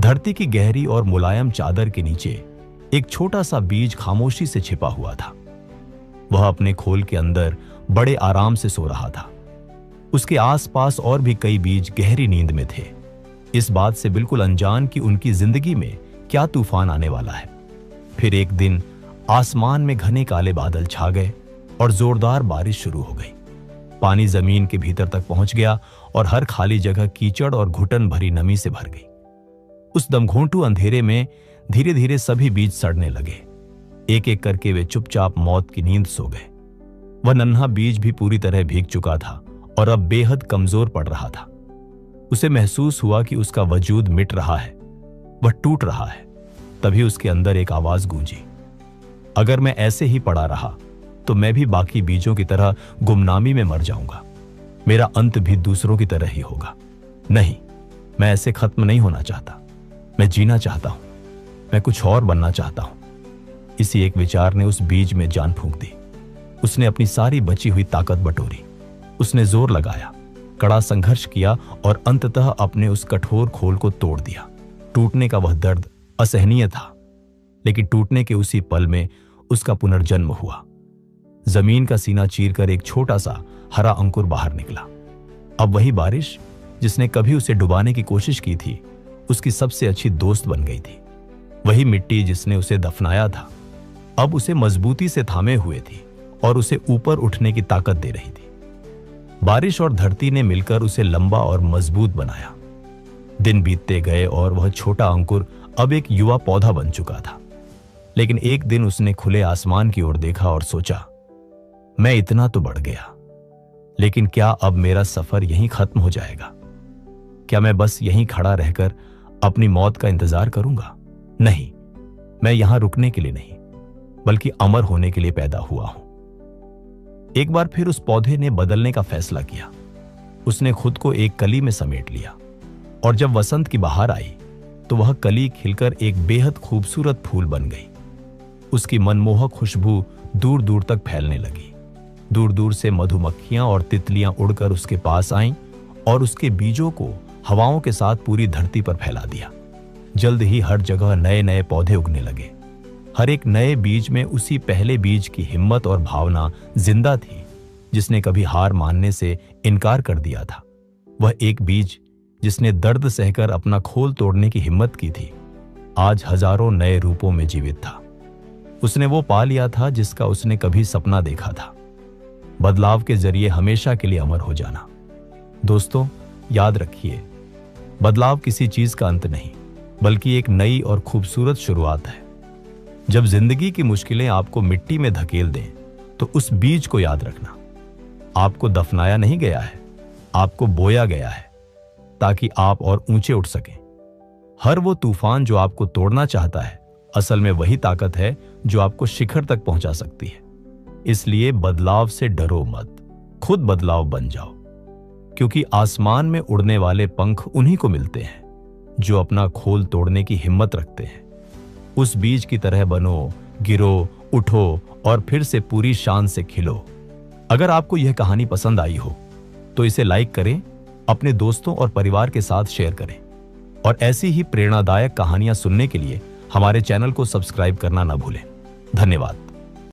धरती की गहरी और मुलायम चादर के नीचे एक छोटा सा बीज खामोशी से छिपा हुआ था। वह अपने खोल के अंदर बड़े आराम से सो रहा था। उसके आसपास और भी कई बीज गहरी नींद में थे, इस बात से बिल्कुल अनजान कि उनकी जिंदगी में क्या तूफान आने वाला है। फिर एक दिन आसमान में घने काले बादल छा गए और जोरदार बारिश शुरू हो गई। पानी जमीन के भीतर तक पहुंच गया और हर खाली जगह कीचड़ और घुटन भरी नमी से भर गई। उस दमघोंटू अंधेरे में धीरे धीरे सभी बीज सड़ने लगे। एक एक करके वे चुपचाप मौत की नींद सो गए। वह नन्हा बीज भी पूरी तरह भीग चुका था और अब बेहद कमजोर पड़ रहा था। उसे महसूस हुआ कि उसका वजूद मिट रहा है, वह टूट रहा है। तभी उसके अंदर एक आवाज गूंजी, अगर मैं ऐसे ही पड़ा रहा तो मैं भी बाकी बीजों की तरह गुमनामी में मर जाऊंगा। मेरा अंत भी दूसरों की तरह ही होगा। नहीं, मैं ऐसे खत्म नहीं होना चाहता। मैं जीना चाहता हूं, मैं कुछ और बनना चाहता हूं। इसी एक विचार ने उस बीज में जान फूंक दी। उसने अपनी सारी बची हुई ताकत बटोरी। उसने जोर लगाया, कड़ा संघर्ष किया और अंततः अपने उस कठोर खोल को तोड़ दिया। टूटने का वह दर्द असहनीय था, लेकिन टूटने के उसी पल में उसका पुनर्जन्म हुआ। जमीन का सीना चीरकर एक छोटा सा हरा अंकुर बाहर निकला। अब वही बारिश जिसने कभी उसे डुबाने की कोशिश की थी, उसकी सबसे अच्छी दोस्त बन गई थी। वही मिट्टी जिसने उसे दफनाया था, अब उसे मजबूती से थामे हुए थी और उसे ऊपर उठने की ताकत दे रही थी। बारिश और धरती ने मिलकर उसे लंबा और मजबूत बनाया। दिन बीतते गए और वह छोटा अंकुर अब एक युवा पौधा बन चुका था। लेकिन एक दिन उसने खुले आसमान की ओर देखा और सोचा, मैं इतना तो बढ़ गया, लेकिन क्या अब मेरा सफर यहीं खत्म हो जाएगा? क्या मैं बस यहीं खड़ा रहकर अपनी मौत का इंतजार करूंगा? नहीं, मैं यहां रुकने के लिए नहीं, बल्कि अमर होने के लिए पैदा हुआ हूं। एक बार फिर उस पौधे ने बदलने का फैसला किया। उसने खुद को एक कली में समेट लिया और जब वसंत की बहार आई तो वह कली खिलकर एक बेहद खूबसूरत फूल बन गई। उसकी मनमोहक खुशबू दूर दूर तक फैलने लगी। दूर दूर से मधुमक्खियां और तितलियां उड़कर उसके पास आईं और उसके बीजों को हवाओं के साथ पूरी धरती पर फैला दिया। जल्द ही हर जगह नए नए पौधे उगने लगे। हर एक नए बीज में उसी पहले बीज की हिम्मत और भावना जिंदा थी, जिसने कभी हार मानने से इनकार कर दिया था। वह एक बीज जिसने दर्द सहकर अपना खोल तोड़ने की हिम्मत की थी, आज हजारों नए रूपों में जीवित था। उसने वो पा लिया था जिसका उसने कभी सपना देखा था, बदलाव के जरिए हमेशा के लिए अमर हो जाना। दोस्तों, याद रखिए, बदलाव किसी चीज का अंत नहीं, बल्कि एक नई और खूबसूरत शुरुआत है। जब जिंदगी की मुश्किलें आपको मिट्टी में धकेल दें, तो उस बीज को याद रखना, आपको दफनाया नहीं गया है, आपको बोया गया है, ताकि आप और ऊंचे उठ सकें। हर वो तूफान जो आपको तोड़ना चाहता है, असल में वही ताकत है जो आपको शिखर तक पहुंचा सकती है। इसलिए बदलाव से डरो मत, खुद बदलाव बन जाओ, क्योंकि आसमान में उड़ने वाले पंख उन्हीं को मिलते हैं जो अपना खोल तोड़ने की हिम्मत रखते हैं। उस बीज की तरह बनो, गिरो, उठो और फिर से पूरी शान से खिलो। अगर आपको यह कहानी पसंद आई हो तो इसे लाइक करें, अपने दोस्तों और परिवार के साथ शेयर करें और ऐसी ही प्रेरणादायक कहानियां सुनने के लिए हमारे चैनल को सब्सक्राइब करना ना भूलें। धन्यवाद।